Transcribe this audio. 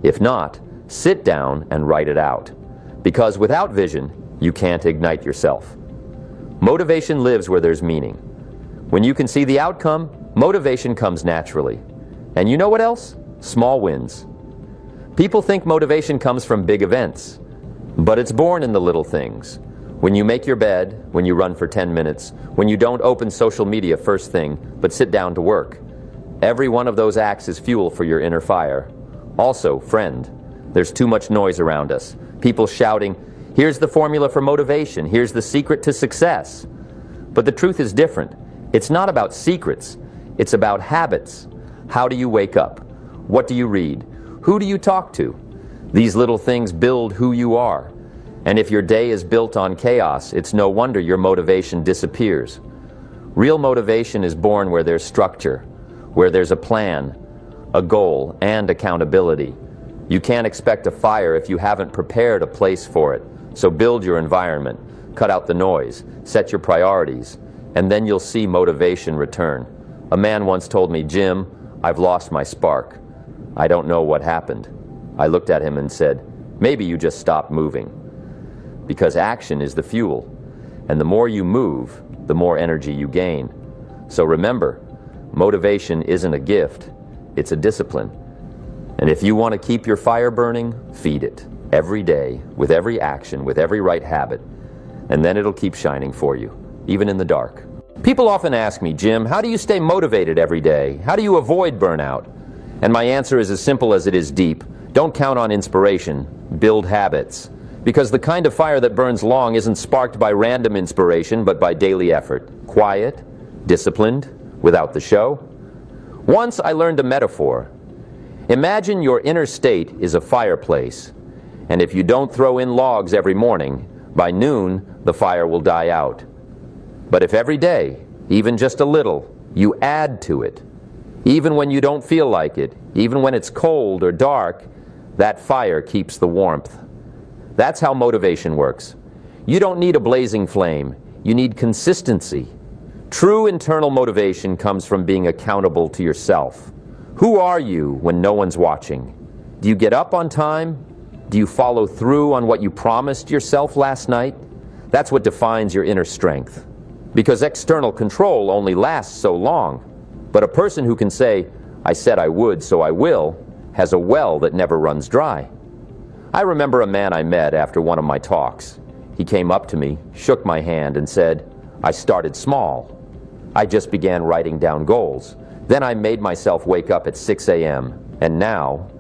If not, sit down and write it out. Because without vision, you can't ignite yourself. Motivation lives where there's meaning. When you can see the outcome, motivation comes naturally. And you know what else? Small wins. People think motivation comes from big events, but it's born in the little things. When you make your bed, when you run for 10 minutes, when you don't open social media first thing, but sit down to work. Every one of those acts is fuel for your inner fire. Also, friend, there's too much noise around us. People shouting, here's the formula for motivation, here's the secret to success. But the truth is different. It's not about secrets, it's about habits. How do you wake up? What do you read? Who do you talk to? These little things build who you are. And if your day is built on chaos, it's no wonder your motivation disappears. Real motivation is born where there's structure, where there's a plan, a goal, and accountability. You can't expect a fire if you haven't prepared a place for it. So build your environment, cut out the noise, set your priorities, and then you'll see motivation return. A man once told me, Jim, I've lost my spark. I don't know what happened. I looked at him and said, maybe you just stopped moving. Because action is the fuel, and the more you move, the more energy you gain. So remember, motivation isn't a gift, it's a discipline. And if you want to keep your fire burning, feed it every day, with every action, with every right habit, and then it'll keep shining for you, even in the dark. People often ask me, Jim, how do you stay motivated every day? How do you avoid burnout? And my answer is as simple as it is deep. Don't count on inspiration, build habits. Because the kind of fire that burns long isn't sparked by random inspiration, but by daily effort. Quiet, disciplined, without the show. Once I learned a metaphor. Imagine your inner state is a fireplace, and if you don't throw in logs every morning, by noon the fire will die out. But if every day, even just a little, you add to it, even when you don't feel like it, even when it's cold or dark, that fire keeps the warmth. That's how motivation works. You don't need a blazing flame, you need consistency. True internal motivation comes from being accountable to yourself. Who are you when no one's watching? Do you get up on time? Do you follow through on what you promised yourself last night? That's what defines your inner strength. Because external control only lasts so long. But a person who can say, I said I would, so I will, has a well that never runs dry. I remember a man I met after one of my talks. He came up to me, shook my hand, and said, I started small. I just began writing down goals. Then I made myself wake up at 6 a.m. And now,